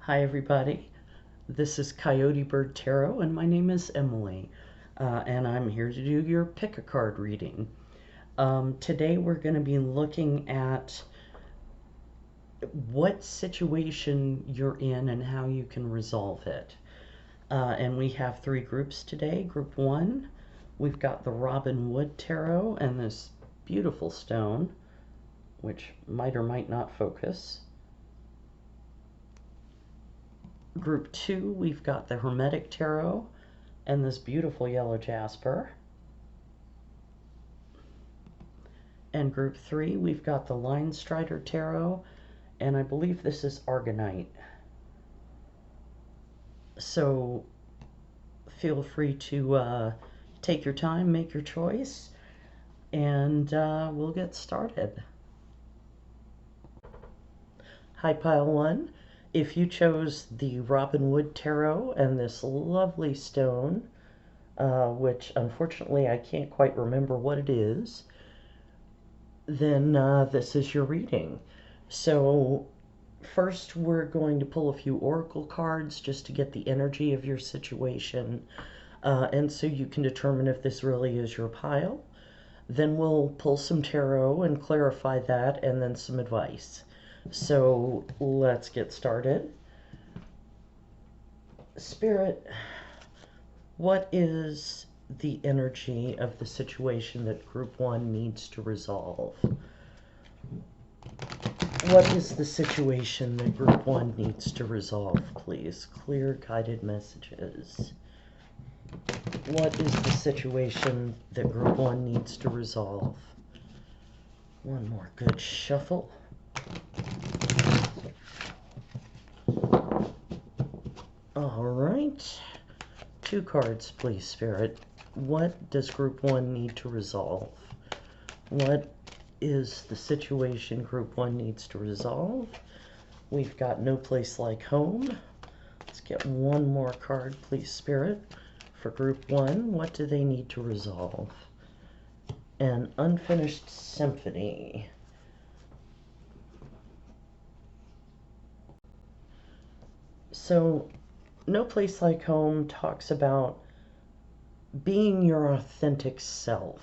Hi everybody, this is Coyote Bird Tarot and my name is Emily and I'm here to do your pick a card reading. Today we're going to be looking at what situation you're in and how you can resolve it. And we have three groups today. Group 1, we've got the Robin Wood Tarot and this beautiful stone, which might or might not focus. Group 2, we've got the Hermetic Tarot and this beautiful yellow jasper. And group 3, we've got the Linestrider Tarot, and I believe this is Argonite. So feel free to take your time, make your choice, and we'll get started. Hi, Pile 1. If you chose the Robin Wood Tarot and this lovely stone, which unfortunately I can't quite remember what it is, then this is your reading. So first we're going to pull a few oracle cards just to get the energy of your situation, and so you can determine if this really is your pile. Then we'll pull some tarot and clarify that, and then some advice. So let's get started. Spirit, what is the energy of the situation that Group 1 needs to resolve? What is the situation that Group 1 needs to resolve, please? Clear, guided messages. What is the situation that Group 1 needs to resolve? One more good shuffle. All right. 2 cards, please, Spirit. What does Group 1 need to resolve? What is the situation Group 1 needs to resolve? We've got No Place Like Home. Let's get one more card, please, Spirit. For Group 1, what do they need to resolve? An Unfinished Symphony. So, No Place Like Home talks about being your authentic self,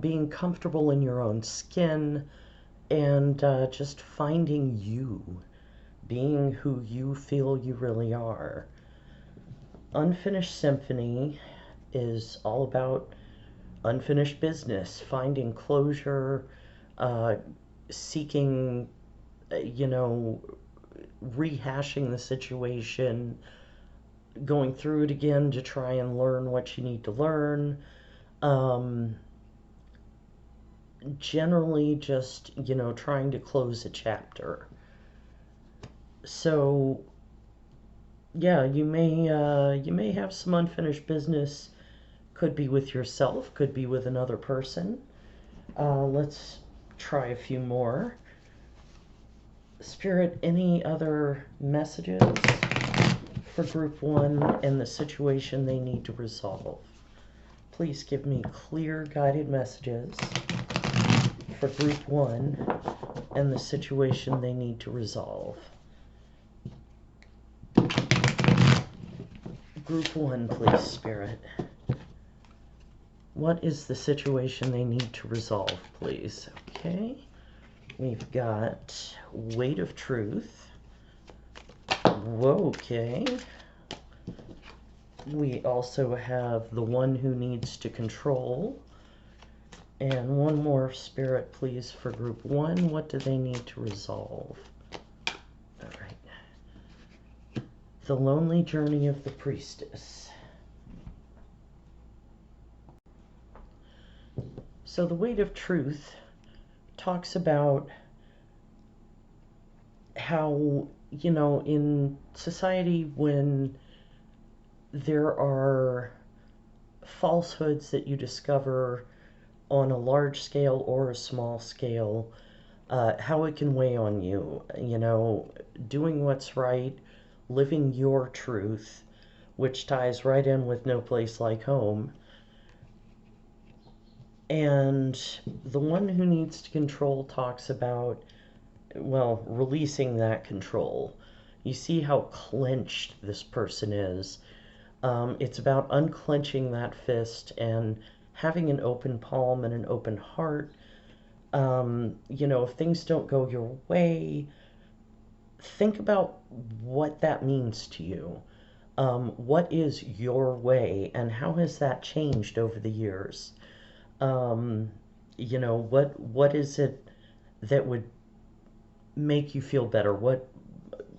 being comfortable in your own skin, and just finding you, being who you feel you really are. Unfinished Symphony is all about unfinished business, finding closure, seeking, rehashing the situation, going through it again to try and learn what you need to learn. Generally just, trying to close a chapter. So, yeah, you may have some unfinished business. Could be with yourself, could be with another person. Let's try a few more. Spirit, any other messages for Group 1 and the situation they need to resolve? Please give me clear, guided messages for Group 1 and the situation they need to resolve. Group 1, please, Spirit. What is the situation they need to resolve, please? Okay. We've got Weight of Truth. Whoa, okay. We also have the One Who Needs to Control. And one more, Spirit, please, for Group 1. What do they need to resolve? All right. The Lonely Journey of the Priestess. So the Weight of Truth talks about how, in society, when there are falsehoods that you discover on a large scale or a small scale, how it can weigh on you, doing what's right, living your truth, which ties right in with No Place Like Home. And the One Who Needs to Control talks about, well, releasing that control, You see how clenched this person is. It's about unclenching that fist and having an open palm and an open heart. If things don't go your way, think about what that means to you. What is your way, and how has that changed over the years? Um, what is it that would make you feel better? What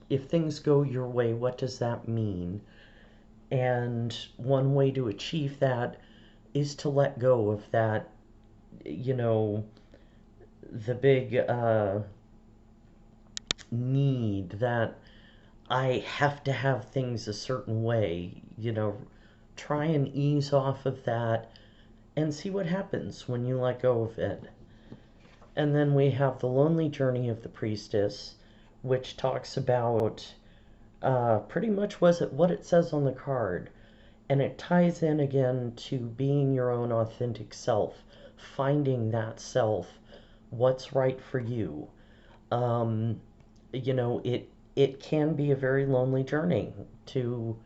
if things go your way? What does that mean? And one way to achieve that is to let go of that, you know, the big need that I have to have things a certain way. Try and ease off of that and see what happens when you let go of it. And then we have the lonely journey of the priestess, which talks about pretty much what it says on the card. And it ties in again to being your own authentic self, finding that self, what's right for you. Um, it can be a very lonely journey to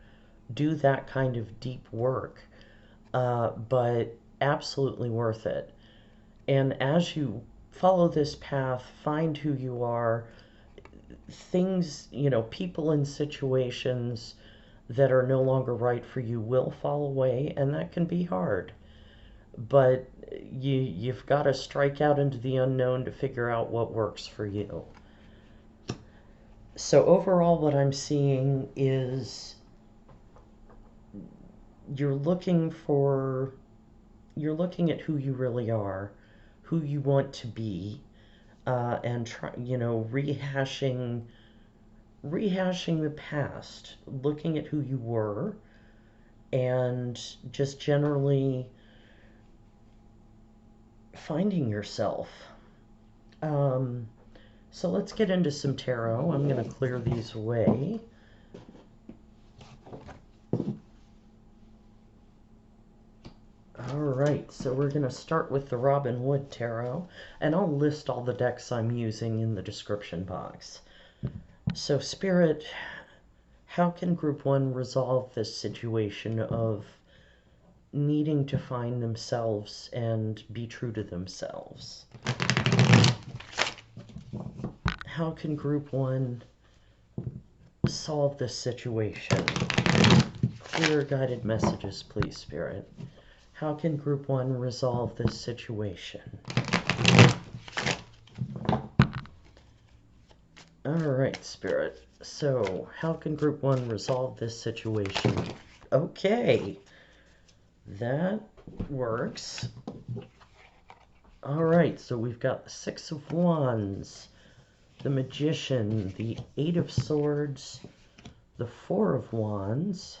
do that kind of deep work, but absolutely worth it. And as you follow this path, find who you are, things, people and situations that are no longer right for you will fall away, and that can be hard. But you've got to strike out into the unknown to figure out what works for you. So overall, what I'm seeing is you're looking at who you really are, who you want to be, and rehashing the past, looking at who you were, and just generally finding yourself. So let's get into some tarot. I'm going to clear these away. Alright, so we're going to start with the Robin Wood Tarot, and I'll list all the decks I'm using in the description box. So Spirit, how can Group 1 resolve this situation of needing to find themselves and be true to themselves? How can Group 1 solve this situation? Clear guided messages, please, Spirit. How can Group 1 resolve this situation? Alright, Spirit. So, how can Group 1 resolve this situation? Okay. That works. Alright, so we've got the Six of Wands, the Magician, the Eight of Swords, the Four of Wands,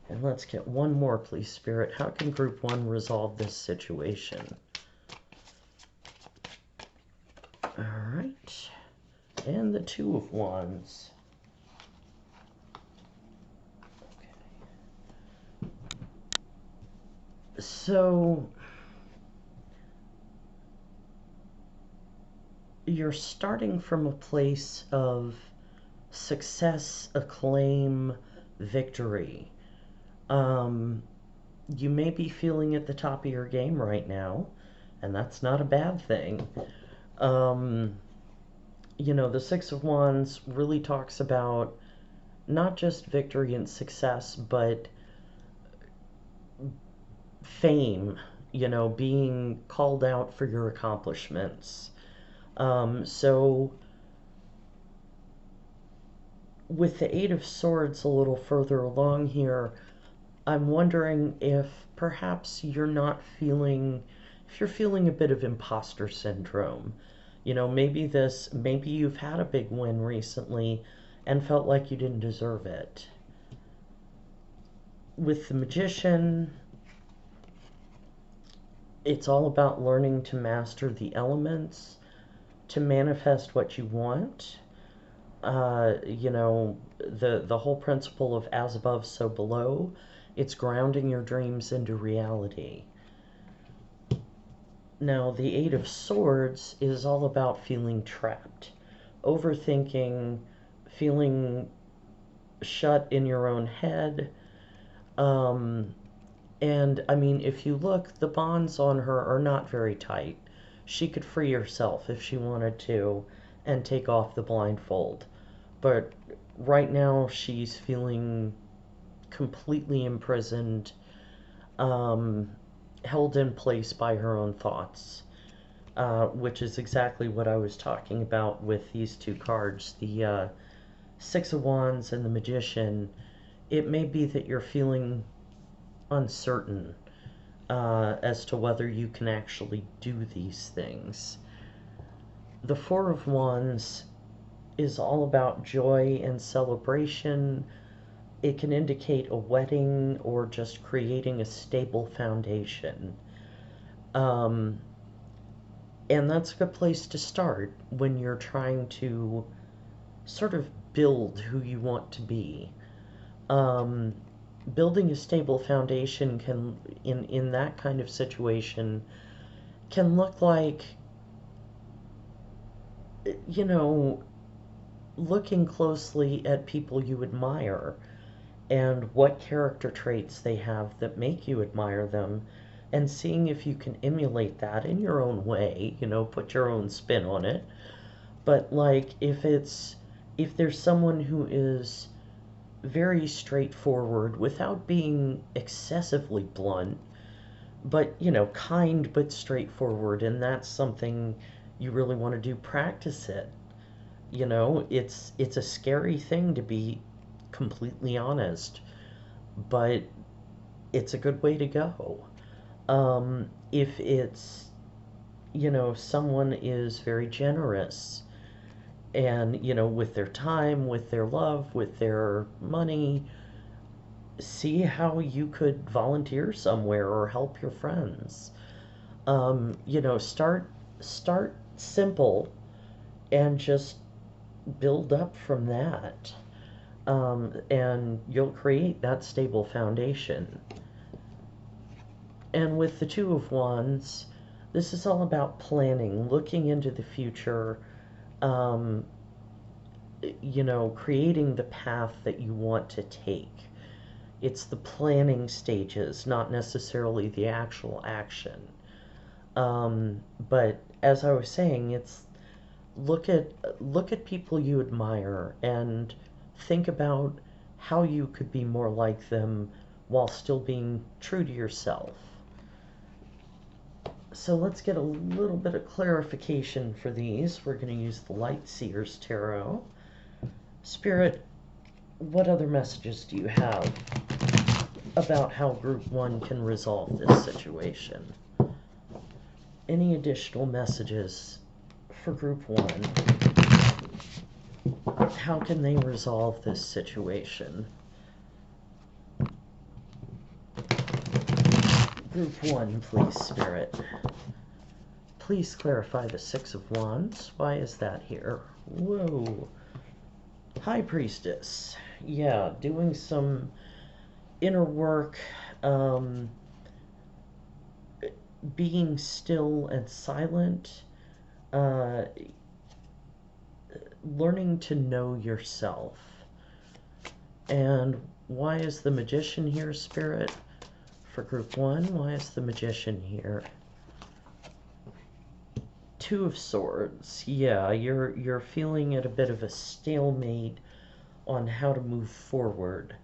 and let's get one more, please, Spirit. How can Group 1 resolve this situation? Alright, and the Two of Wands. Okay. So, you're starting from a place of success, acclaim, victory. You may be feeling at the top of your game right now, and that's not a bad thing. The Six of Wands really talks about not just victory and success, but fame, being called out for your accomplishments. So with the Eight of Swords a little further along here, I'm wondering if perhaps you're feeling a bit of imposter syndrome. Maybe you've had a big win recently and felt like you didn't deserve it. With the Magician, it's all about learning to master the elements, to manifest what you want. The whole principle of as above, so below. It's grounding your dreams into reality. Now, the Eight of Swords is all about feeling trapped, overthinking, feeling shut in your own head. And I mean, if you look, the bonds on her are not very tight. She could free herself if she wanted to and take off the blindfold. But right now, she's feeling completely imprisoned, held in place by her own thoughts, which is exactly what I was talking about with these two cards, the Six of Wands and the Magician. It may be that you're feeling uncertain as to whether you can actually do these things. The Four of Wands is all about joy and celebration. It can indicate a wedding or just creating a stable foundation. Um, and that's a good place to start when you're trying to sort of build who you want to be. Um, Building a stable foundation can, in that kind of situation, can look like, you know, looking closely at people you admire and what character traits they have that make you admire them, and seeing if you can emulate that in your own way, put your own spin on it. But like if there's someone who is very straightforward without being excessively blunt, but kind but straightforward, and that's something you really want to do, practice it. It's a scary thing to be completely honest, but it's a good way to go. If it's, someone is very generous and, with their time, with their love, with their money, see how you could volunteer somewhere or help your friends. Start simple and just build up from that. And you'll create that stable foundation. And with the Two of Wands, this is all about planning, looking into the future, um, creating the path that you want to take. It's the planning stages, not necessarily the actual action. But as I was saying, it's look at people you admire and think about how you could be more like them while still being true to yourself. So let's get a little bit of clarification for these. We're going to use the Lightseer Tarot. Spirit, what other messages do you have about how Group 1 can resolve this situation? Any additional messages for Group 1? How can they resolve this situation? Group 1, please, Spirit. Please clarify the Six of Wands. Why is that here? Whoa. High Priestess. Yeah, doing some inner work, being still and silent, learning to know yourself. And why is the Magician here, Spirit? For Group 1, why is the Magician here? Two of Swords. Yeah, you're feeling at a bit of a stalemate on how to move forward.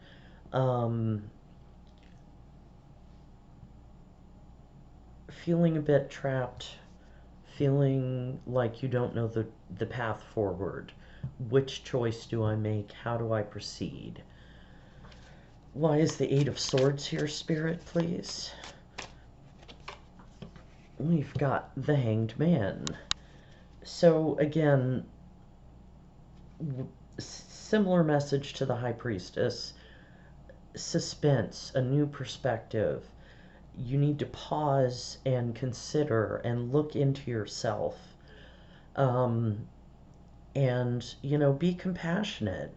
Feeling a bit trapped, feeling like you don't know the path forward. Which choice do I make? How do I proceed? Why is the Eight of Swords here, Spirit, please? We've got the Hanged Man. So, again, similar message to the High Priestess. Suspense, a new perspective. You need to pause and consider and look into yourself. And, be compassionate.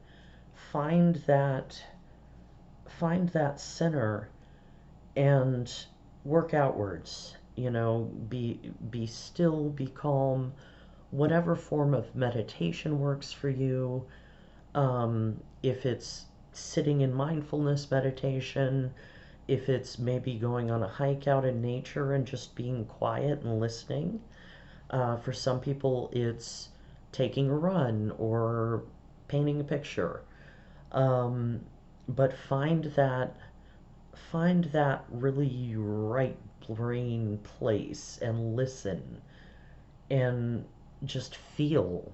Find that center and work outwards. Be still, be calm. Whatever form of meditation works for you. If it's sitting in mindfulness meditation, if it's maybe going on a hike out in nature and just being quiet and listening. For some people, it's taking a run or painting a picture. Um, but find that really right brain place and listen and just feel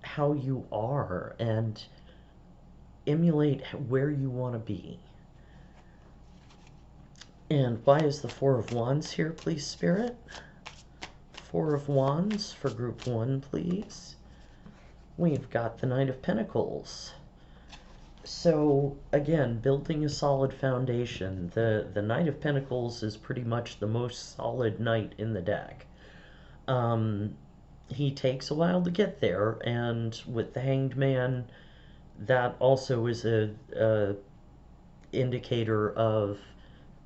how you are and emulate where you want to be. And why is the Four of Wands here, please, Spirit? Four of Wands for group one, please. We've got the Knight of Pentacles. So, again, building a solid foundation. The Knight of Pentacles is pretty much the most solid knight in the deck. He takes a while to get there, and with the Hanged Man, that also is a indicator of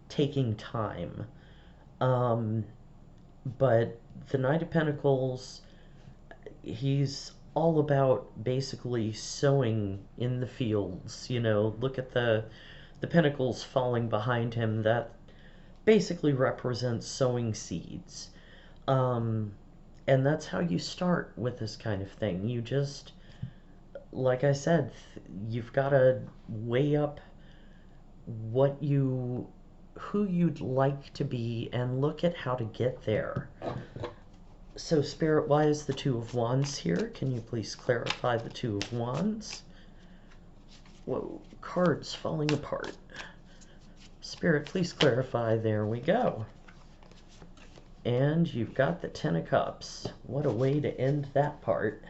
taking time. But the Knight of Pentacles, he's all about basically sowing in the fields. You know, look at the pentacles falling behind him. That basically represents sowing seeds. Um, and that's how you start with this kind of thing. You just, like I said, you've got to weigh up what you who you'd like to be and look at how to get there. So, Spirit, why is the Two of Wands here? Can you please clarify the Two of Wands? Whoa, cards falling apart. Spirit, please clarify. There we go. And you've got the Ten of Cups. What a way to end that part.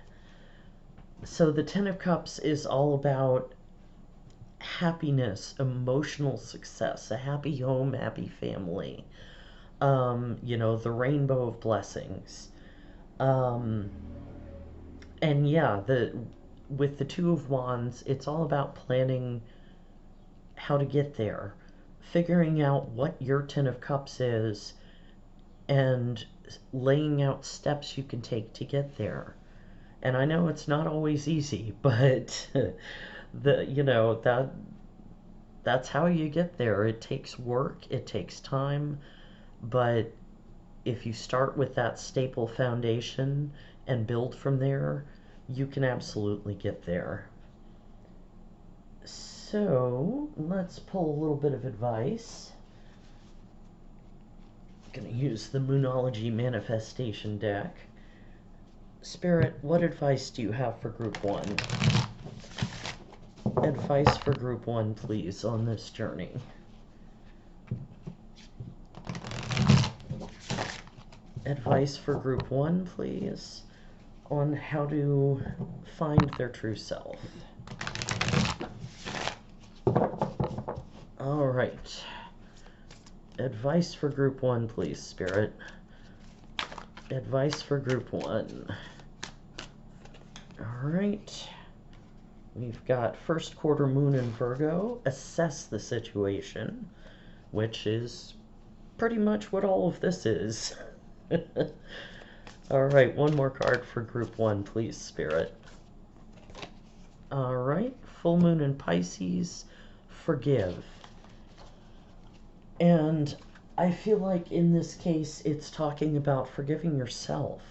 So the Ten of Cups is all about happiness, emotional success, a happy home, happy family. You know, the rainbow of blessings. And yeah, with the Two of Wands, it's all about planning how to get there, figuring out what your Ten of Cups is, and laying out steps you can take to get there. And I know it's not always easy, but that's how you get there. It takes work, it takes time, but if you start with that staple foundation and build from there, you can absolutely get there. So let's pull a little bit of advice. I'm going to use the Moonology Manifestation deck. Spirit, what advice do you have for group one? Advice for group one, please, on this journey. Advice for group one, please, on how to find their true self. All right. Advice for group one, please, Spirit. Advice for group one. All right. We've got first quarter moon in Virgo. Assess the situation, which is pretty much what all of this is. All right, one more card for group one, please, Spirit. All right, full moon in Pisces. Forgive. And I feel like in this case, it's talking about forgiving yourself.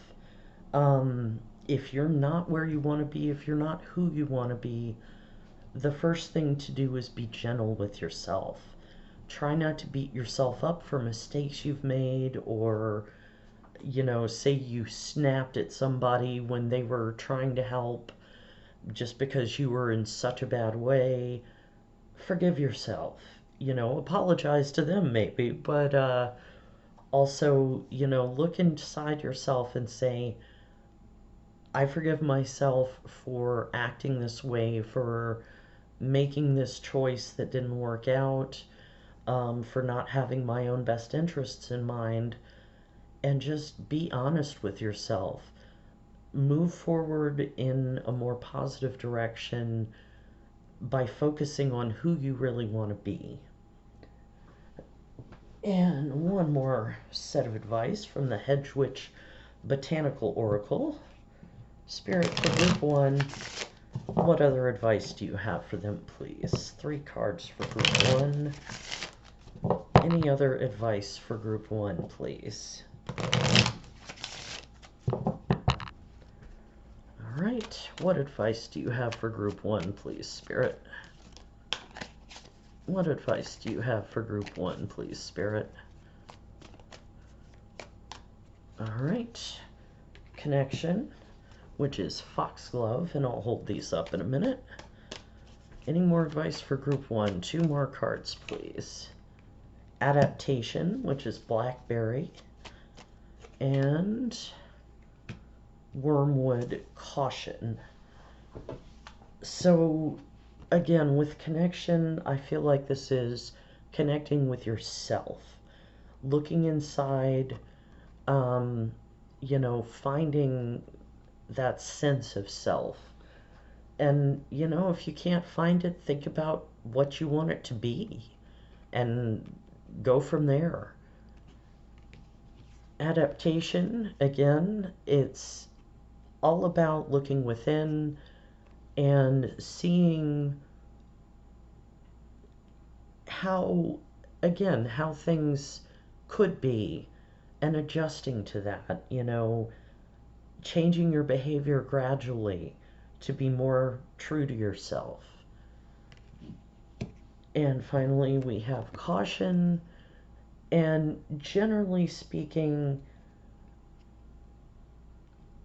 If you're not where you want to be, if you're not who you want to be, the first thing to do is be gentle with yourself. Try not to beat yourself up for mistakes you've made, or, you know, say you snapped at somebody when they were trying to help just because you were in such a bad way. Forgive yourself. You know, apologize to them maybe, but also, you know, look inside yourself and say, I forgive myself for acting this way, for making this choice that didn't work out, for not having my own best interests in mind, and just be honest with yourself. Move forward in a more positive direction by focusing on who you really want to be. And one more set of advice from the Hedgewitch Botanical Oracle. Spirit, for group 1, what other advice do you have for them, please? 3 cards for group 1. Any other advice for group 1, please? Alright, what advice do you have for group 1, please, Spirit? What advice do you have for group 1, please, Spirit? Alright, connection, which is foxglove, and I'll hold these up in a minute. Any more advice for group 1? 2 more cards, please. Adaptation, which is blackberry, and wormwood, caution. So again, with connection, I feel like this is connecting with yourself, looking inside, you know, finding that sense of self. And, you know, if you can't find it, think about what you want it to be and go from there. Adaptation, again, it's all about looking within and seeing how, again, how things could be and adjusting to that, you know, changing your behavior gradually to be more true to yourself. And finally, we have caution, and generally speaking,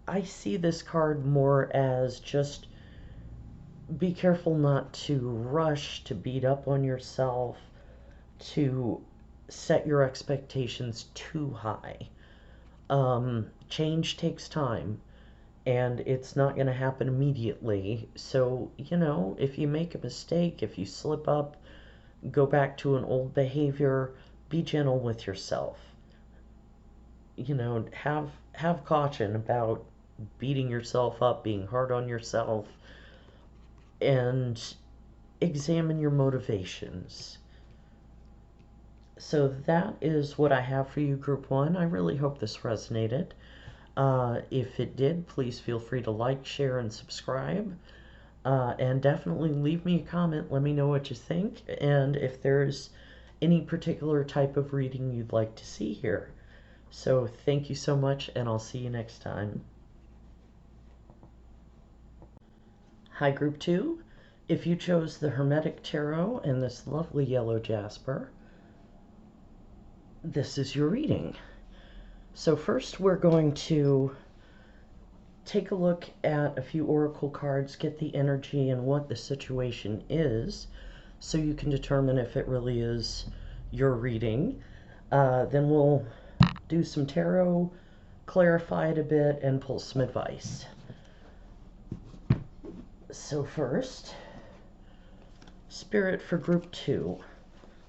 I see this card more as just be careful not to rush, to beat up on yourself, to set your expectations too high. Change takes time, and it's not going to happen immediately. So, you know, if you make a mistake, if you slip up, go back to an old behavior, be gentle with yourself. You know, have caution about beating yourself up, being hard on yourself, and examine your motivations. So that is what I have for you, Group 1. I really hope this resonated. If it did, please feel free to like, share, and subscribe. And definitely leave me a comment. Let me know what you think, and if there's any particular type of reading you'd like to see here. So thank you so much, and I'll see you next time. Hi, Group 2. If you chose the Hermetic Tarot and this lovely yellow jasper, this is your reading. So first we're going to take a look at a few oracle cards, get the energy and what the situation is, so you can determine if it really is your reading. Then we'll do some tarot, clarify it a bit, and pull some advice. So first, Spirit, for Group 2,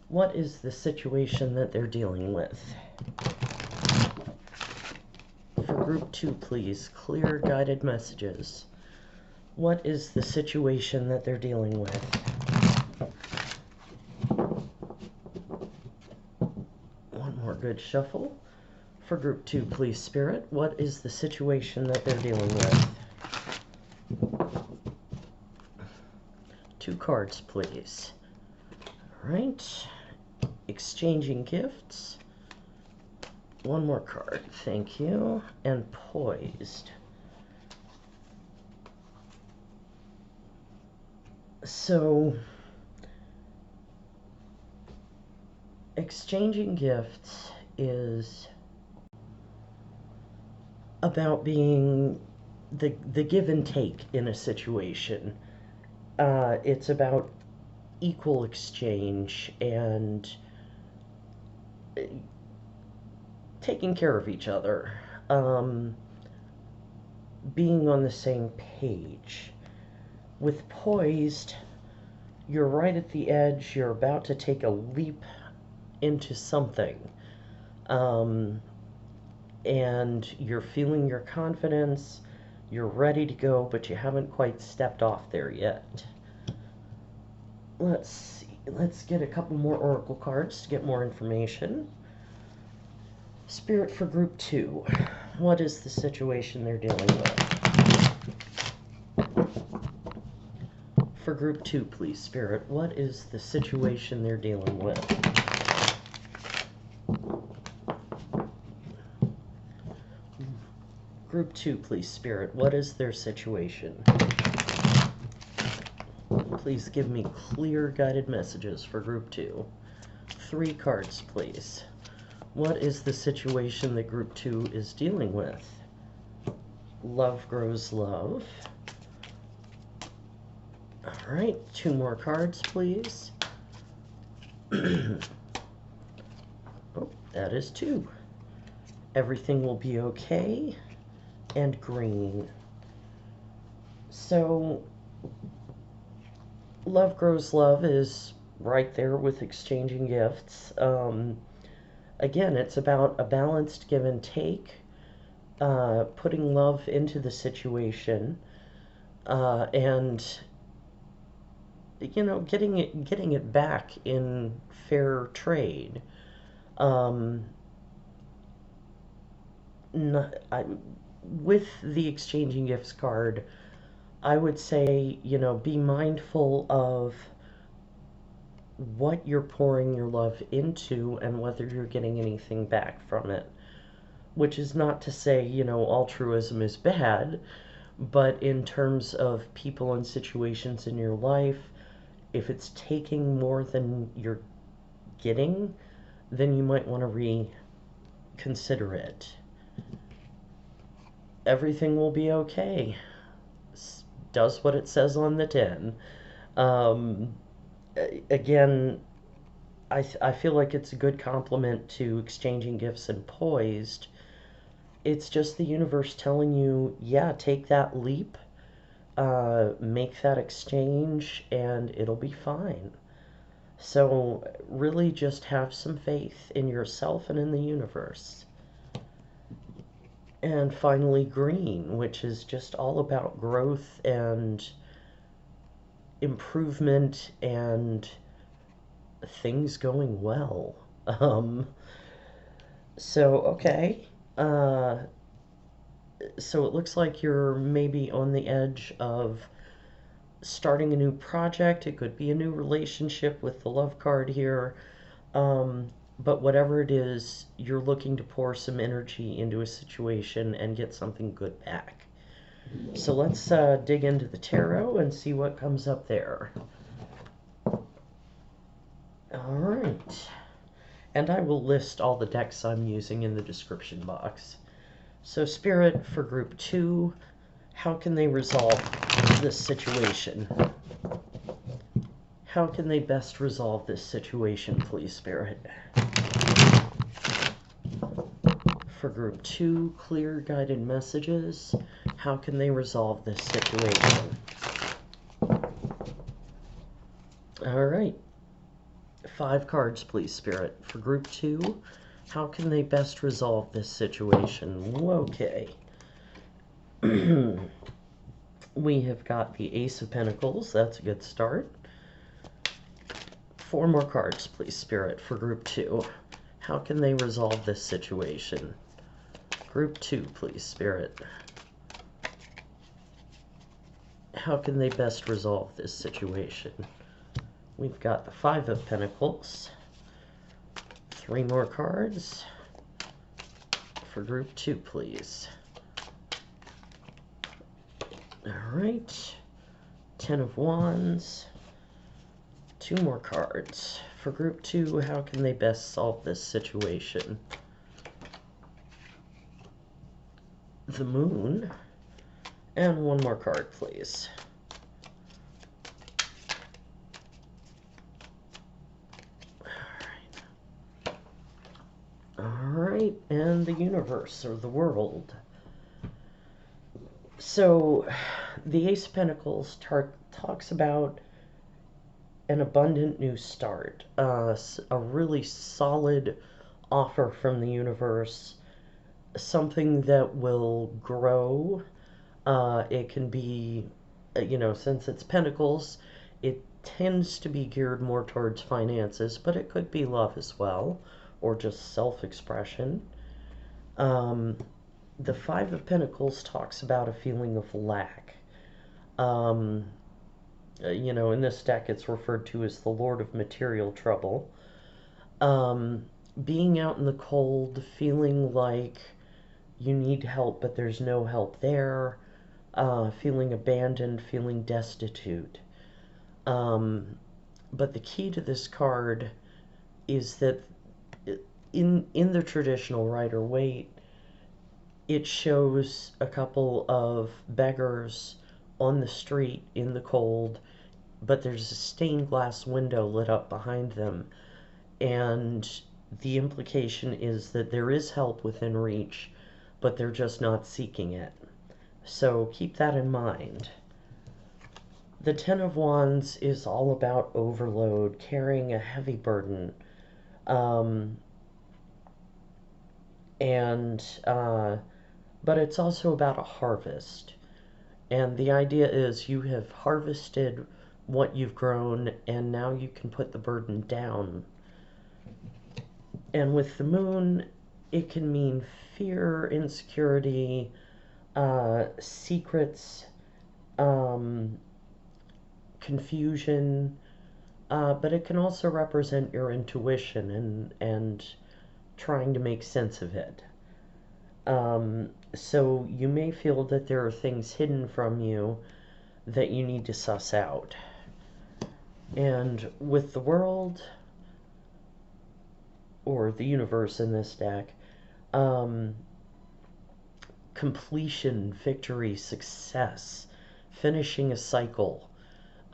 what is the situation that they're dealing with? For Group 2, please, clear guided messages. What is the situation that they're dealing with? One more good shuffle. For Group 2, please, Spirit, what is the situation that they're dealing with? 2 cards, please. All right. Exchanging gifts. 1 more card, thank you. And poised. So, exchanging gifts is about being the give and take in a situation. It's about equal exchange and taking care of each other, being on the same page. With poised, you're right at the edge, you're about to take a leap into something, and you're feeling your confidence, you're ready to go, but you haven't quite stepped off there yet. Let's see, let's get a couple more oracle cards to get more information. Spirit, for Group 2, what is the situation they're dealing with? For group 2, please, Spirit, what is the situation they're dealing with? Group 2, please, Spirit, what is their situation? Please give me clear guided messages for group 2. 3 cards, please. What is the situation that group 2 is dealing with? Love grows love. All right, 2 more cards, please. Oh, that is 2. Everything will be okay. And green. So, love grows love is right there with exchanging gifts. Again, it's about a balanced give and take, putting love into the situation, and getting it back in fair trade. With the exchanging gifts card, I would say, be mindful of what you're pouring your love into and whether you're getting anything back from it. Which is not to say, altruism is bad, but in terms of people and situations in your life, if it's taking more than you're getting, then you might want to reconsider it. Everything will be okay. Does what it says on the tin. Again, I feel like it's a good compliment to exchanging gifts and poised. It's just the universe telling you, yeah, take that leap, make that exchange, and it'll be fine. So really just have some faith in yourself and in the universe. And finally, green, which is just all about growth and improvement and things going well. Okay. So it looks like you're maybe on the edge of starting a new project. It could be a new relationship with the love card here. But whatever it is, you're looking to pour some energy into a situation and get something good back. So let's dig into the tarot and see what comes up there. All right. And I will list all the decks I'm using in the description box. So Spirit, for group 2, how can they resolve this situation? How can they best resolve this situation, please, Spirit? For group 2, clear guided messages. How can they resolve this situation? All right. 5 cards, please, Spirit. For group 2, how can they best resolve this situation? Okay. We have got the Ace of Pentacles. That's a good start. 4 more cards, please, Spirit, for group 2. How can they resolve this situation? Group 2, please, Spirit. How can they best resolve this situation? We've got the 5 of Pentacles. 3 more cards for group 2, please. All right. 10 of Wands. 2 more cards for group 2. How can they best solve this situation? The Moon. And 1 more card, please. Alright, and the universe, or the world. So, the Ace of Pentacles talks about an abundant new start, a really solid offer from the universe, something that will grow. It can be, since it's Pentacles, it tends to be geared more towards finances, but it could be love as well, or just self-expression. The 5 of Pentacles talks about a feeling of lack. In this deck, it's referred to as the Lord of Material Trouble. Um, Being out in the cold, feeling like you need help, but there's no help there, feeling abandoned, feeling destitute. Um, but the key to this card is that in the traditional Rider-Waite, it shows a couple of beggars on the street in the cold, but there's a stained glass window lit up behind them, and the implication is that there is help within reach, but they're just not seeking it. So keep that in mind. The Ten of Wands is all about overload, carrying a heavy burden, um, and but it's also about a harvest. And the idea is you have harvested what you've grown, and now you can put the burden down. And with the moon, it can mean fear, insecurity, secrets, um, confusion, but it can also represent your intuition and trying to make sense of it. So you may feel that there are things hidden from you that you need to suss out. And with the world, or the universe in this deck, completion, victory, success, finishing a cycle,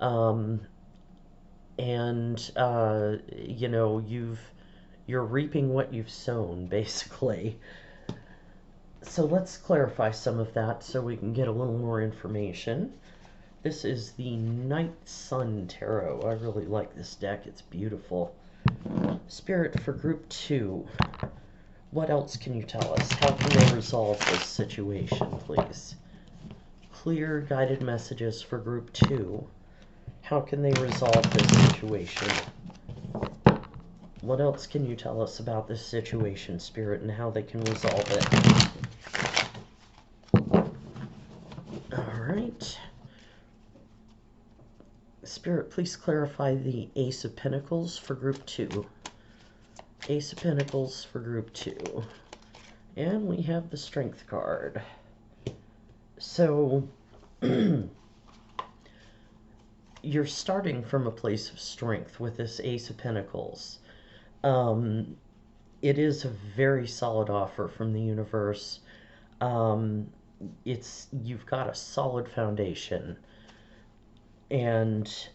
um, and you're reaping what you've sown, basically. So let's clarify some of that so we can get a little more information. This is the Night Sun Tarot. I really like this deck. It's beautiful. Spirit, for group 2, what else can you tell us? How can they resolve this situation, please? Clear guided messages for group 2. How can they resolve this situation? What else can you tell us about this situation, Spirit, and how they can resolve it? Alright. Spirit, please clarify the Ace of Pentacles for group 2. Ace of Pentacles for group 2. And we have the Strength card. So, you're starting from a place of strength with this Ace of Pentacles. It is a very solid offer from the universe. You've got a solid foundation, and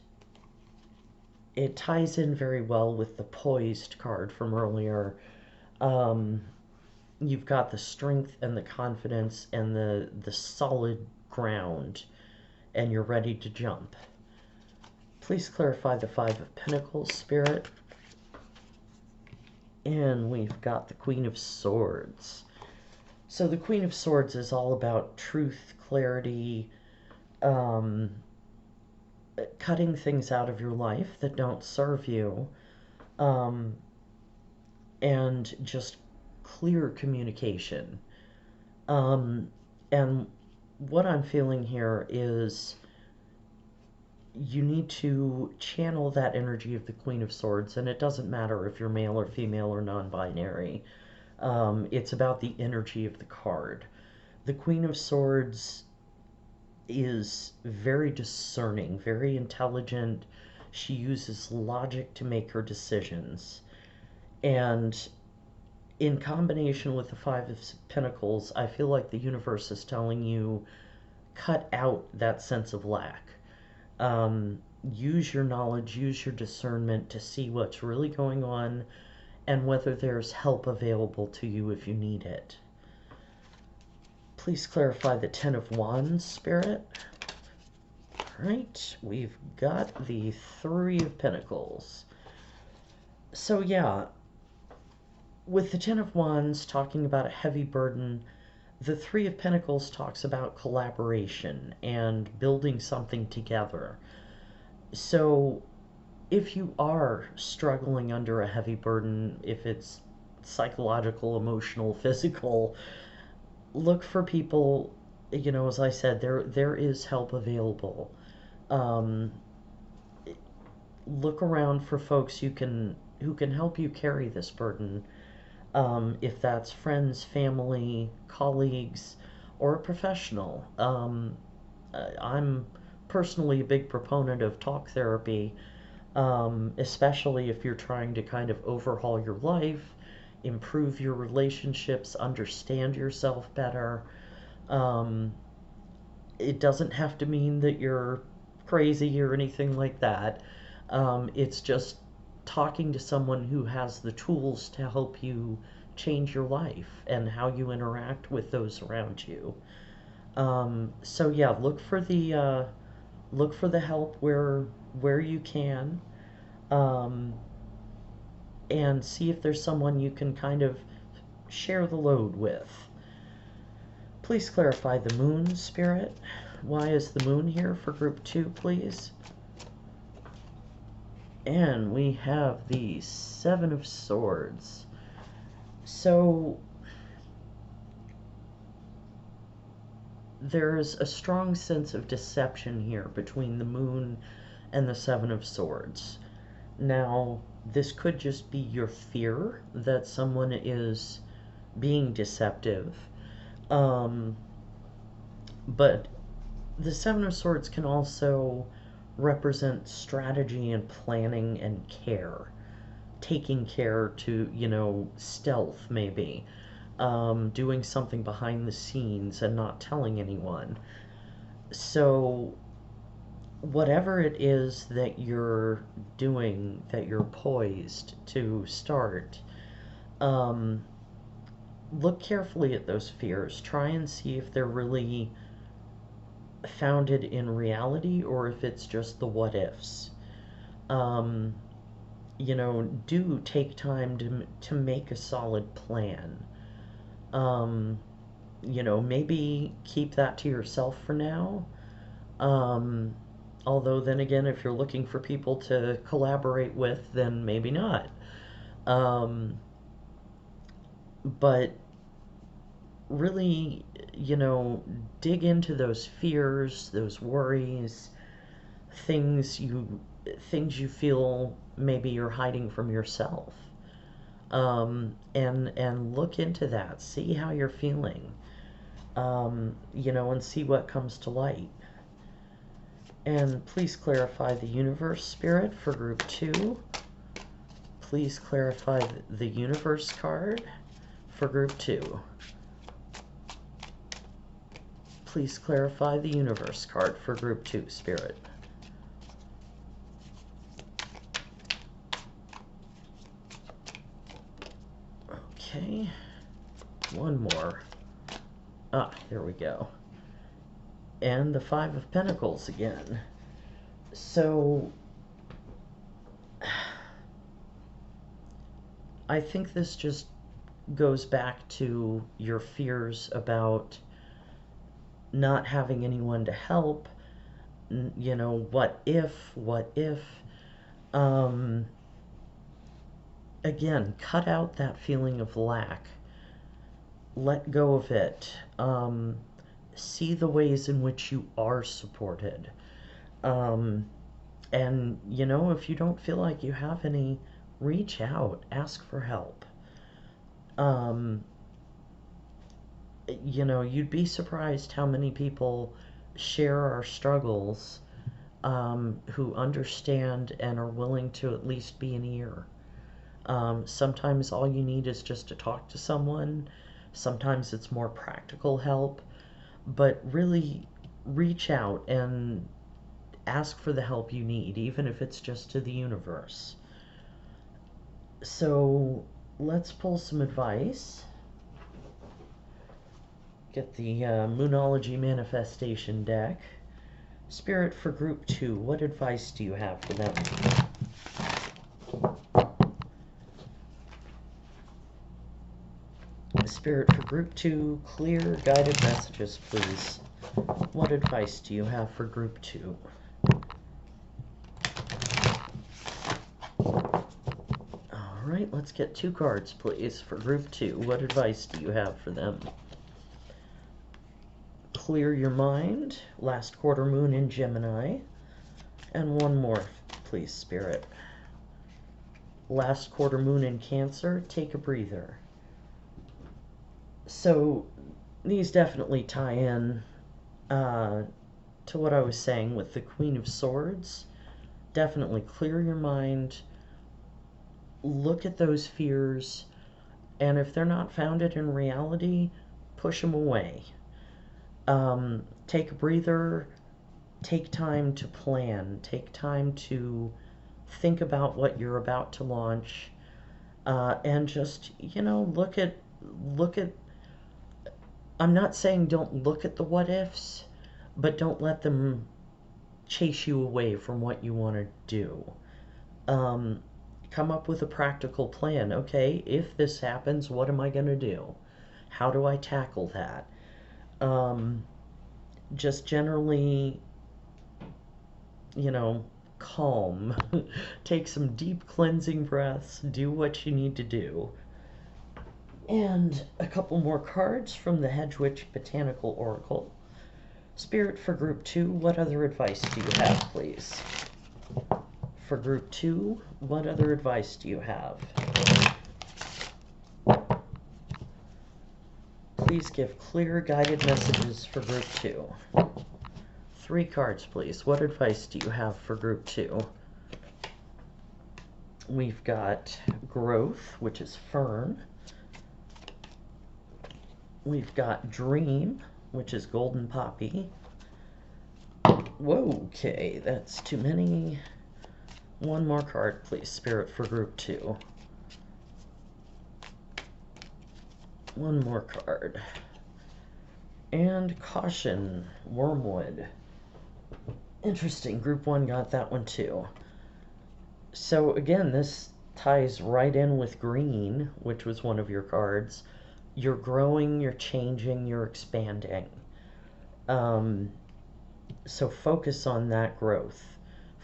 it ties in very well with the Poised card from earlier. You've got the strength and the confidence and the solid ground, and you're ready to jump. Please clarify the Five of Pentacles, Spirit. And we've got the Queen of Swords. So the Queen of Swords is all about truth, clarity, cutting things out of your life that don't serve you, and just clear communication. And what I'm feeling here is you need to channel that energy of the Queen of Swords, and it doesn't matter if you're male or female or non-binary. It's about the energy of the card. The Queen of Swords is very discerning, very intelligent. She uses logic to make her decisions. And in combination with the Five of Pentacles, I feel like the universe is telling you, cut out that sense of lack. Use your knowledge, use your discernment to see what's really going on and whether there's help available to you if you need it. Please clarify the Ten of Wands, Spirit. Alright, we've got the Three of Pentacles. So yeah, with the Ten of Wands talking about a heavy burden, the Three of Pentacles talks about collaboration and building something together. So if you are struggling under a heavy burden, if it's psychological, emotional, physical, look for people, as I said, there is help available. look around for folks who can help you carry this burden. If that's friends, family, colleagues, or a professional. I'm personally a big proponent of talk therapy, especially if you're trying to kind of overhaul your life, improve your relationships, understand yourself better. Um, it doesn't have to mean that you're crazy or anything like that. It's just talking to someone who has the tools to help you change your life and how you interact with those around you. So yeah, look for the help where you can, um, and see if there's someone you can kind of share the load with. Please clarify the moon, Spirit. Why is the moon here for group 2, please? And we have the Seven of Swords. So there's a strong sense of deception here between the moon and the Seven of Swords. Now, this could just be your fear that someone is being deceptive. But the Seven of Swords can also represent strategy and planning and care. Taking care to, stealth maybe. Doing something behind the scenes and not telling anyone. So, whatever it is that you're doing, that you're poised to start, look carefully at those fears. Try and see if they're really founded in reality or if it's just the what ifs. Do take time to make a solid plan. Maybe keep that to yourself for now. Although then again, if you're looking for people to collaborate with, then maybe not. But really, dig into those fears, those worries, things you feel maybe you're hiding from yourself. And look into that. See how you're feeling. And see what comes to light. And please clarify the universe, Spirit, for group 2. Please clarify the universe card for group 2. Please clarify the universe card for group 2, Spirit. Okay, one more. There we go. And the Five of Pentacles again. So, I think this just goes back to your fears about not having anyone to help. What if. Again, cut out that feeling of lack. Let go of it. See the ways in which you are supported. And, if you don't feel like you have any, reach out, ask for help. You'd be surprised how many people share our struggles, who understand and are willing to at least be an ear. Sometimes all you need is just to talk to someone. Sometimes it's more practical help. But really, reach out and ask for the help you need, even if it's just to the universe. So, let's pull some advice. Get the Moonology Manifestation deck. Spirit, for group 2, what advice do you have for them? Spirit, for group 2, clear guided messages, please. What advice do you have for group 2? Alright, let's get 2 cards, please, for group 2. What advice do you have for them? Clear your mind, last quarter moon in Gemini. And one more, please, Spirit. Last quarter moon in Cancer, take a breather. So these definitely tie in to what I was saying with the Queen of Swords. Definitely clear your mind, look at those fears, and if they're not founded in reality, push them away. Take a breather, take time to plan, take time to think about what you're about to launch, and just, look at, I'm not saying don't look at the what ifs, but don't let them chase you away from what you want to do. Come up with a practical plan. Okay, if this happens, what am I going to do? How do I tackle that? Just generally, calm. Take some deep cleansing breaths, do what you need to do. And a couple more cards from the Hedgewitch Botanical Oracle. Spirit, for Group 2, what other advice do you have, please? For Group 2, what other advice do you have? Please give clear, guided messages for Group 2. 3 cards, please. What advice do you have for Group 2? We've got Growth, which is Fern. We've got Dream, which is Golden Poppy. Whoa, okay, that's too many. One more card, please, Spirit, for Group 2. One more card. And Caution, Wormwood. Interesting, Group 1 got that one too. So again, this ties right in with Green, which was one of your cards. You're growing, you're changing, you're expanding. So focus on that growth.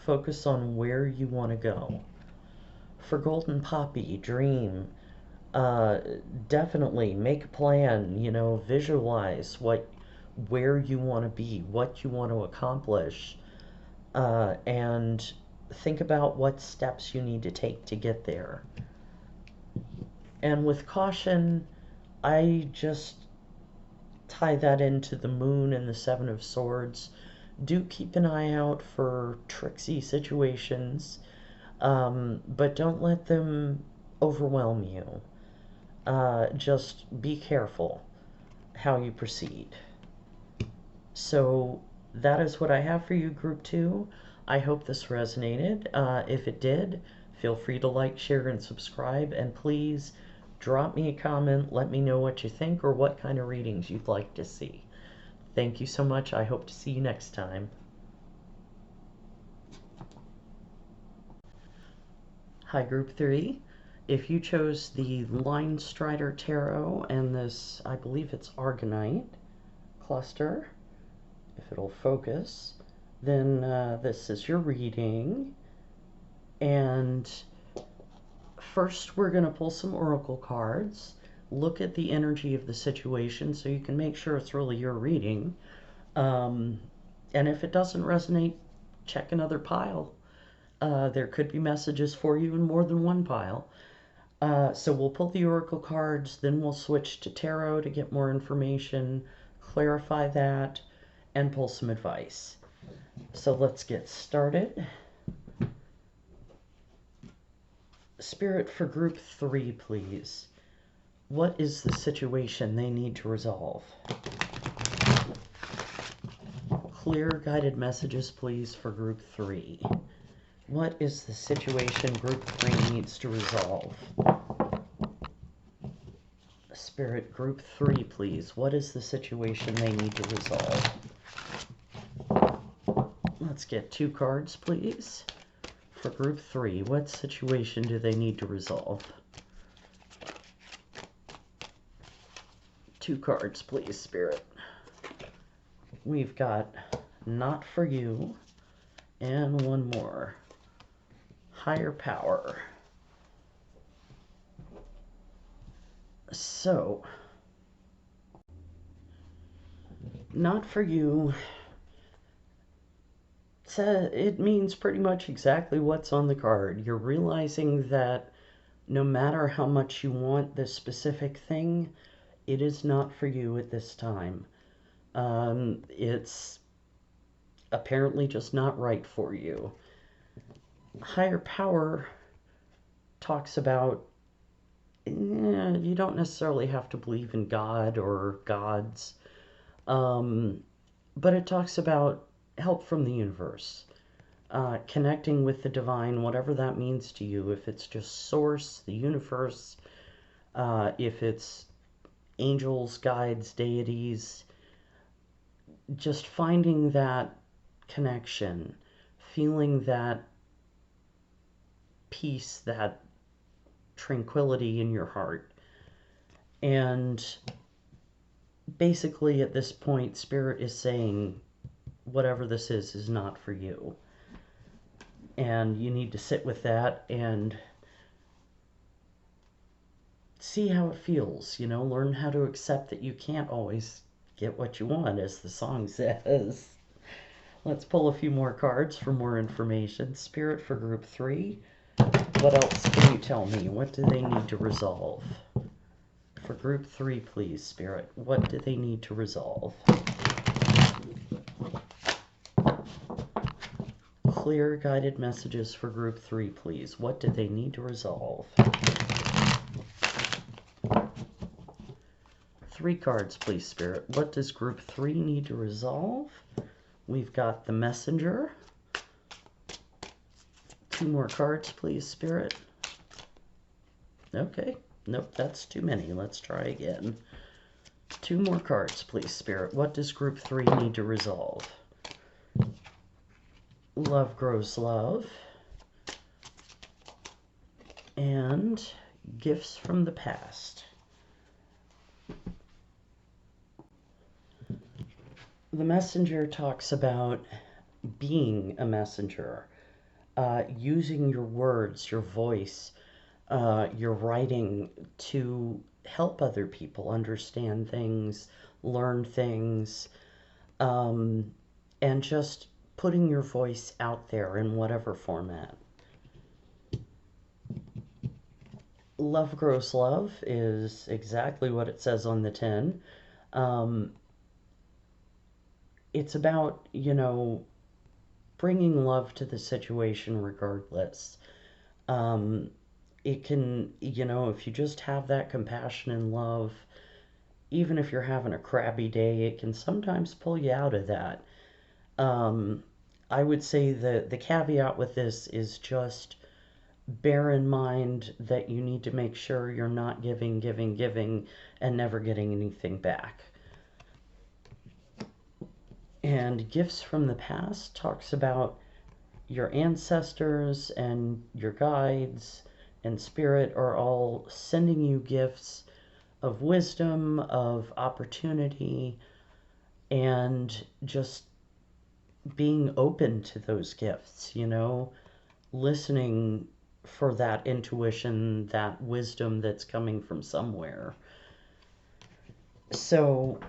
Focus on where you want to go. For Golden Poppy, Dream, definitely make a plan, visualize where you want to be, what you want to accomplish, and think about what steps you need to take to get there. And with Caution, I just tie that into the Moon and the Seven of Swords. Do keep an eye out for tricksy situations, but don't let them overwhelm you. Just be careful how you proceed. So that is what I have for you, Group 2. I hope this resonated. If it did, feel free to like, share, and subscribe. And please drop me a comment. Let me know what you think or what kind of readings you'd like to see. Thank you so much. I hope to see you next time. Hi, Group 3. If you chose the Linestrider Tarot and this, I believe it's Argonite cluster, if it'll focus, then this is your reading. And first we're going to pull some oracle cards, look at the energy of the situation so you can make sure it's really your reading. And if it doesn't resonate, check another pile. There could be messages for you in more than one pile. So we'll pull the oracle cards, then we'll switch to tarot to get more information, clarify that, and pull some advice. So let's get started. Spirit, for Group 3, please. What is the situation they need to resolve? Clear, guided messages, please, for Group 3. What is the situation Group 3 needs to resolve? Spirit, Group 3, please. What is the situation they need to resolve? Let's get 2 cards, please. For Group 3, what situation do they need to resolve? 2 cards, please, Spirit. We've got Not For You, and one more. Higher Power. So, Not For You it means pretty much exactly what's on the card. You're realizing that no matter how much you want this specific thing, it is not for you at this time. It's apparently just not right for you. Higher power talks about you don't necessarily have to believe in God or gods, but it talks about help from the universe, connecting with the divine, whatever that means to you. If it's just source, the universe, if it's angels, guides, deities, just finding that connection, feeling that peace, that tranquility in your heart. And basically, at this point, Spirit is saying, whatever this is not for you. And you need to sit with that and see how it feels, you know, learn how to accept that you can't always get what you want, as the song says. Let's pull a few more cards for more information. Spirit for group 3. What else can you tell me? What do they need to resolve? For group 3, please, Spirit. What do they need to resolve? Clear guided messages for group 3, please. What do they need to resolve? 3 cards, please, Spirit. What does group 3 need to resolve? We've got the Messenger. 2 more cards, please, Spirit. Okay. Nope, that's too many. Let's try again. 2 more cards, please, Spirit. What does group 3 need to resolve? Love grows love. And gifts from the past. The Messenger talks about being a messenger, using your words, your voice, your writing to help other people understand things, learn things, and just putting your voice out there in whatever format. Love grows love is exactly what it says on the tin. It's about, you know, bringing love to the situation regardless. It can, you know, if you just have that compassion and love, even if you're having a crappy day, it can sometimes pull you out of that. I would say that the caveat with this is just bear in mind that you need to make sure you're not giving, and never getting anything back. And gifts from the past talks about your ancestors and your guides and spirit are all sending you gifts of wisdom, of opportunity, and just being open to those gifts, you know, listening for that intuition, that wisdom that's coming from somewhere. So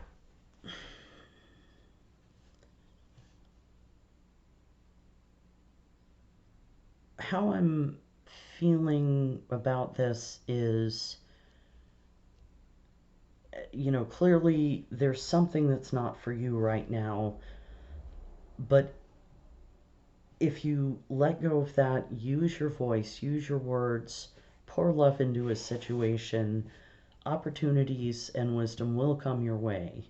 how I'm feeling about this is, you know, clearly there's something that's not for you right now, but if you let go of that, use your voice, use your words, pour love into a situation, opportunities and wisdom will come your way.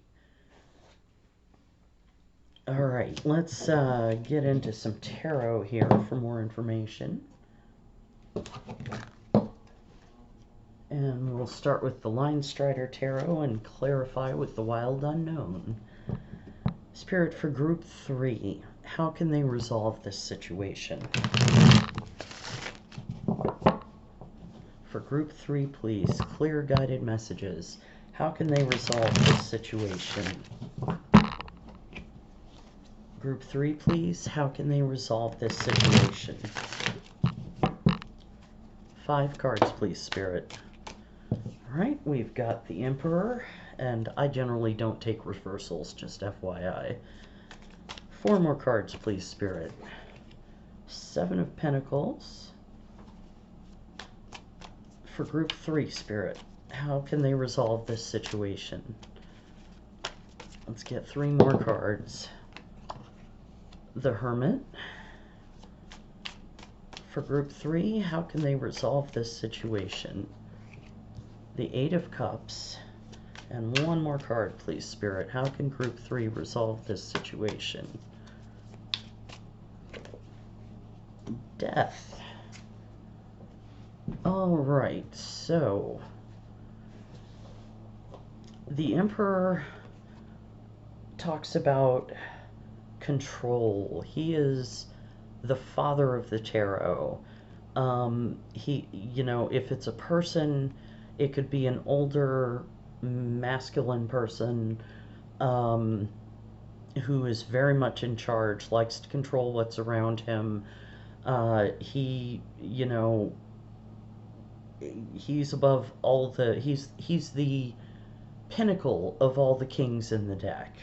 All right, let's get into some tarot here for more information. And we'll start with the Linestrider Tarot and clarify with the Wild Unknown. Spirit for group 3, how can they resolve this situation? For group 3, please, clear guided messages. How can they resolve this situation? Group 3, please, how can they resolve this situation? 5 cards, please, Spirit. Alright, we've got the Emperor, and I generally don't take reversals, just FYI. 4 more cards, please, Spirit. 7 of Pentacles. For group 3, Spirit, how can they resolve this situation? Let's get 3 more cards. The Hermit. For group 3, how can they resolve this situation? The 8 of Cups. And 1 more card, please, Spirit. How can group 3 resolve this situation? Death. Alright, so the Emperor talks about control. He is the father of the tarot. If it's a person, it could be an older masculine person who is very much in charge, likes to control what's around him. He's above all the, he's the pinnacle of all the kings in the deck.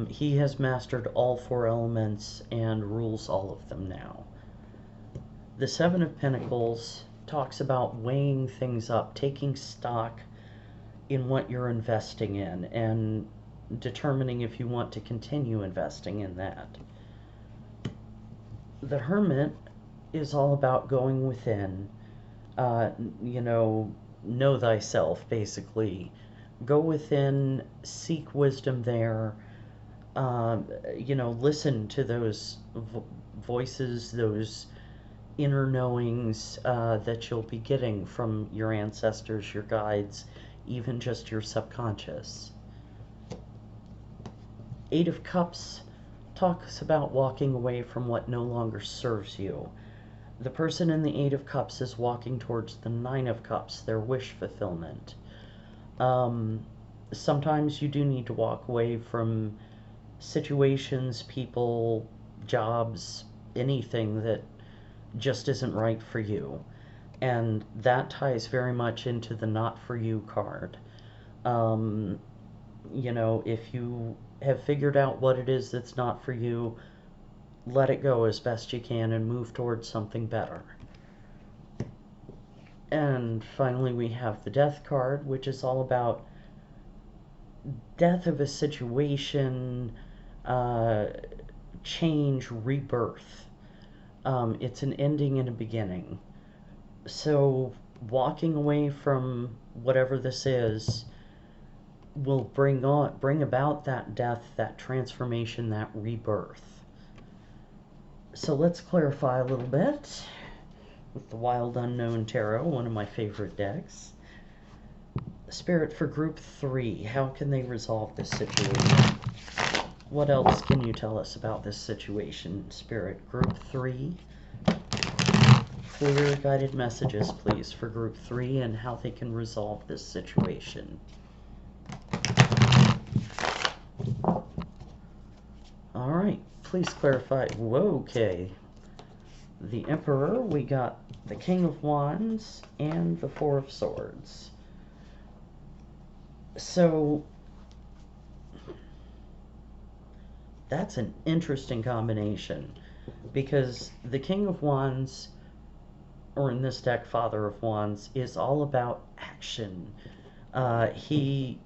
He has mastered all 4 elements and rules all of them now. The 7 of Pentacles talks about weighing things up, taking stock in what you're investing in, and determining if you want to continue investing in that. The Hermit is all about going within, know thyself, basically. Go within, seek wisdom there, listen to those voices, those inner knowings that you'll be getting from your ancestors, your guides, even just your subconscious. 8 of Cups talks about walking away from what no longer serves you. The person in the 8 of Cups is walking towards the 9 of Cups, their wish fulfillment. Sometimes you do need to walk away from situations, people, jobs, anything that just isn't right for you. And that ties very much into the not for you card. If you have figured out what it is that's not for you, let it go as best you can and move towards something better. And finally, we have the Death card, which is all about death of a situation, change, rebirth. It's an ending and a beginning. So walking away from whatever this is will bring about that death, that transformation, that rebirth. So let's clarify a little bit with the Wild Unknown Tarot, one of my favorite decks. Spirit, for group 3, how can they resolve this situation? What else can you tell us about this situation, Spirit? Group 3, clear guided messages, please, for group 3 and how they can resolve this situation. Alright, please clarify. Whoa, okay. The Emperor, we got the King of Wands and the 4 of Swords. So that's an interesting combination, because the King of Wands, or in this deck, Father of Wands, is all about action. He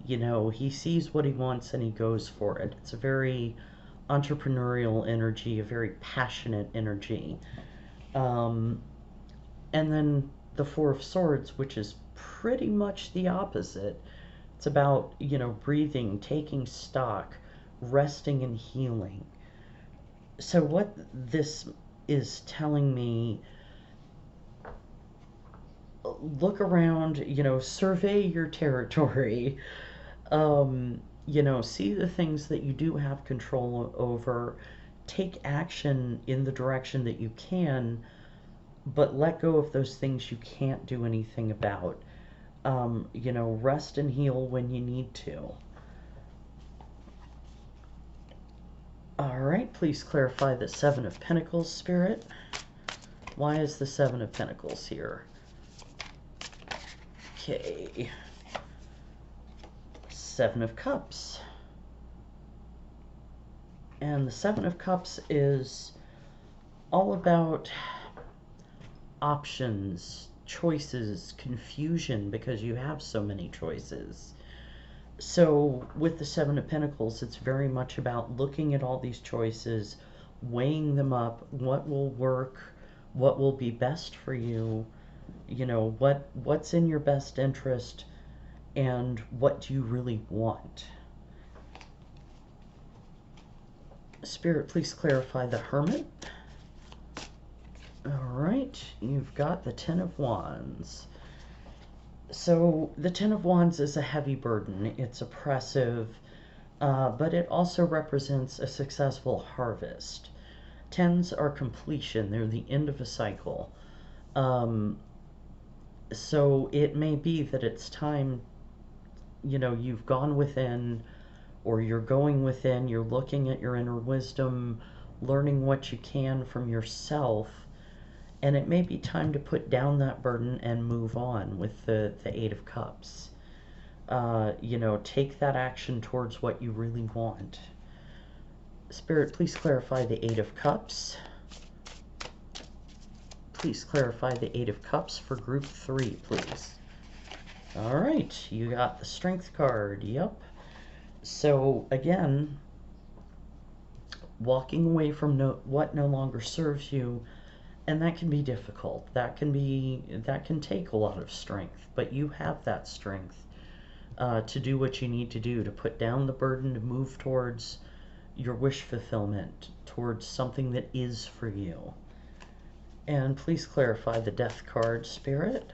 sees what he wants and he goes for it. It's a very entrepreneurial energy, a very passionate energy. And then the 4 of Swords, which is pretty much the opposite. It's about, breathing, taking stock, resting and healing. So what this is telling me, look around, survey your territory, see the things that you do have control over, take action in the direction that you can, but let go of those things you can't do anything about. Rest and heal when you need to. Alright, please clarify the 7 of Pentacles, Spirit. Why is the 7 of Pentacles here? Okay. 7 of Cups. And the Seven of Cups is all about options, choices, confusion, because you have so many choices. So with the Seven of Pentacles, it's very much about looking at all these choices, weighing them up, what will work, what will be best for you, you know, what's in your best interest, and what do you really want. Spirit, please clarify the Hermit. All right, you've got the Ten of Wands. So the Ten of Wands is a heavy burden. It's oppressive, but it also represents a successful harvest. Tens are completion. They're the end of a cycle. So it may be that it's time, you know, you've gone within, or you're going within, you're looking at your inner wisdom, learning what you can from yourself, and it may be time to put down that burden and move on with the Eight of Cups. You know, take that action towards what you really want. Spirit, please clarify the Eight of Cups. Please clarify the Eight of Cups for group 3, please. All right, you got the Strength card. Yep. So again, walking away from what no longer serves you, and that can be difficult. That can take a lot of strength, but you have that strength to do what you need to do, to put down the burden, to move towards your wish fulfillment, towards something that is for you. And please clarify the Death card, Spirit.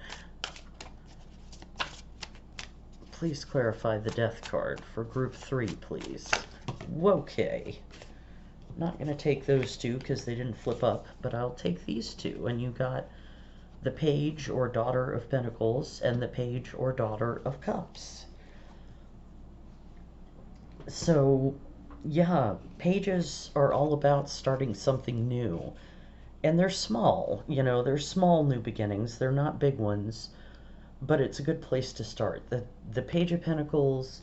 Please clarify the Death card for group 3, please. Okay. Not going to take those two because they didn't flip up, but I'll take these two. And you got the Page or Daughter of Pentacles and the Page or Daughter of Cups. So, yeah, pages are all about starting something new. And they're small, you know, they're small new beginnings. They're not big ones, but it's a good place to start. The Page of Pentacles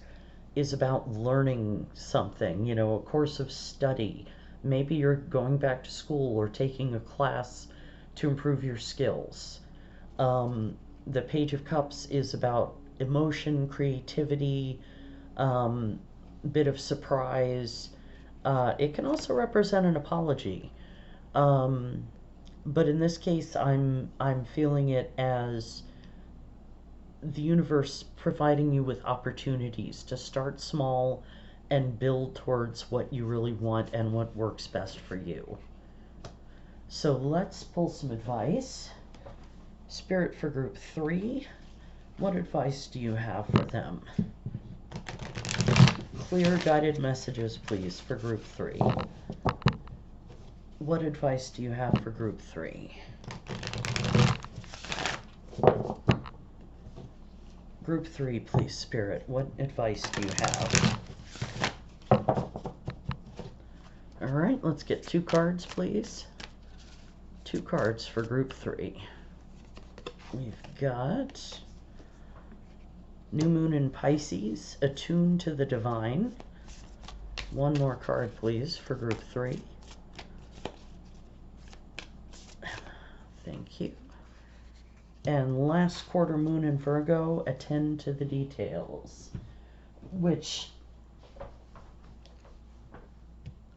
is about learning something, you know, a course of study. Maybe you're going back to school or taking a class to improve your skills. The Page of Cups is about emotion, creativity, bit of surprise. It can also represent an apology. But in this case, I'm feeling it as the universe providing you with opportunities to start small and build towards what you really want and what works best for you. So let's pull some advice. Spirit, for group 3, what advice do you have for them? Clear guided messages, please, for group 3. What advice do you have for group 3? Group 3, please, Spirit. What advice do you have? All right, let's get 2 cards, please. 2 cards for group 3. We've got New Moon in Pisces, attuned to the divine. 1 more card, please, for group 3. Thank you. And last quarter moon in Virgo, attend to the details. Which,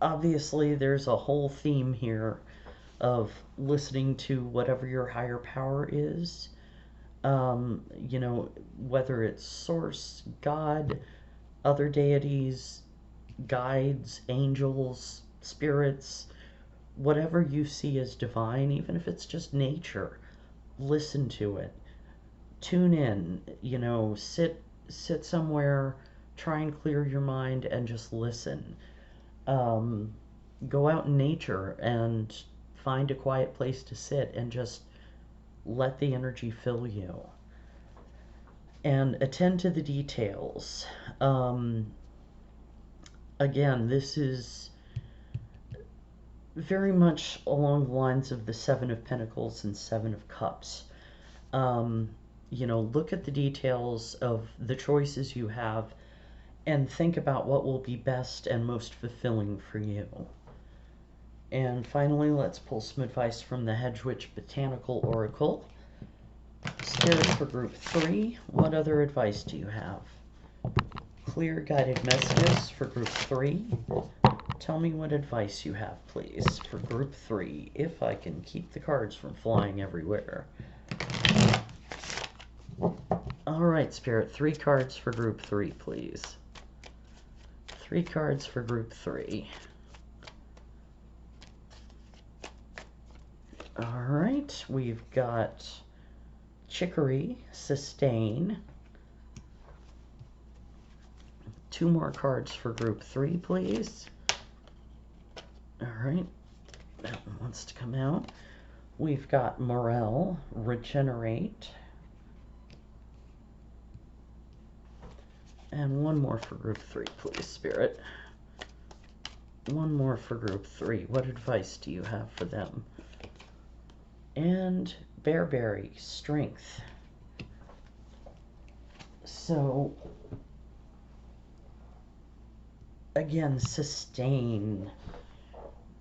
obviously, there's a whole theme here of listening to whatever your higher power is. You know, whether it's Source, God, other deities, guides, angels, spirits, whatever you see as divine, even if it's just nature, listen to it. Tune in, you know, sit somewhere, try and clear your mind and just listen. Go out in nature and find a quiet place to sit and just let the energy fill you. And attend to the details. Again, this is very much along the lines of the Seven of Pentacles and Seven of Cups. You know, look at the details of the choices you have and think about what will be best and most fulfilling for you. And finally, let's pull some advice from the Hedgewitch Botanical Oracle. Spirit for group 3, what other advice do you have? Clear guided messages for group 3. Tell me what advice you have, please, for group 3, if I can keep the cards from flying everywhere. Alright, Spirit, 3 cards for group 3, please. 3 cards for group 3. Alright, we've got Chicory, Sustain. 2 more cards for group 3, please. Alright, that one wants to come out. We've got Morel, Regenerate. And 1 more for group 3, please, Spirit. 1 more for group 3. What advice do you have for them? And Bearberry, Strength. So, again, Sustain.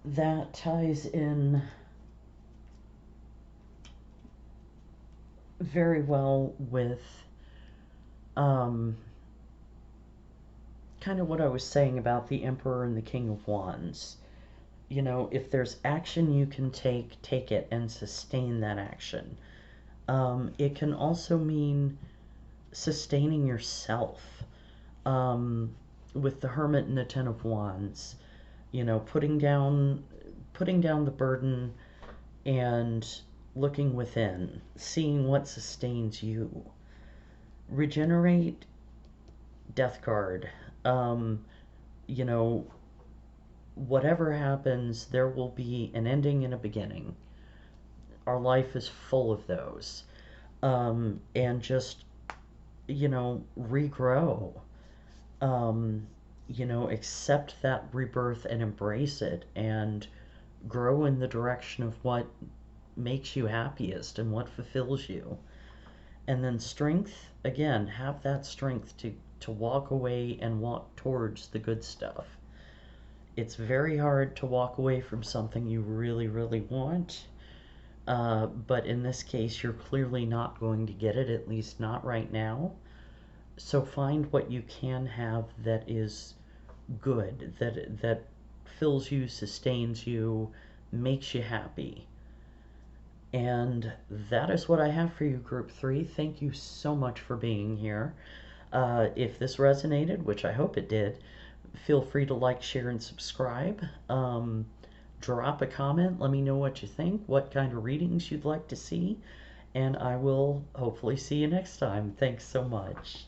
That ties in very well with kind of what I was saying about the Emperor and the King of Wands. You know, if there's action you can take, take it and sustain that action. It can also mean sustaining yourself. With the Hermit and the Ten of Wands, you know, putting down the burden and looking within, seeing what sustains you. Regenerate, Death card. You know, whatever happens, there will be an ending and a beginning. Our life is full of those. And just, you know, regrow. You know, accept that rebirth and embrace it and grow in the direction of what makes you happiest and what fulfills you. And then strength, again, have that strength to walk away and walk towards the good stuff. It's very hard to walk away from something you really, really want. But in this case, you're clearly not going to get it, at least not right now. So find what you can have that is good, that fills you, sustains you, makes you happy. And that is what I have for you, Group 3. Thank you so much for being here. If this resonated, which I hope it did, feel free to like, share, and subscribe. Drop a comment. Let me know what you think, what kind of readings you'd like to see. And I will hopefully see you next time. Thanks so much.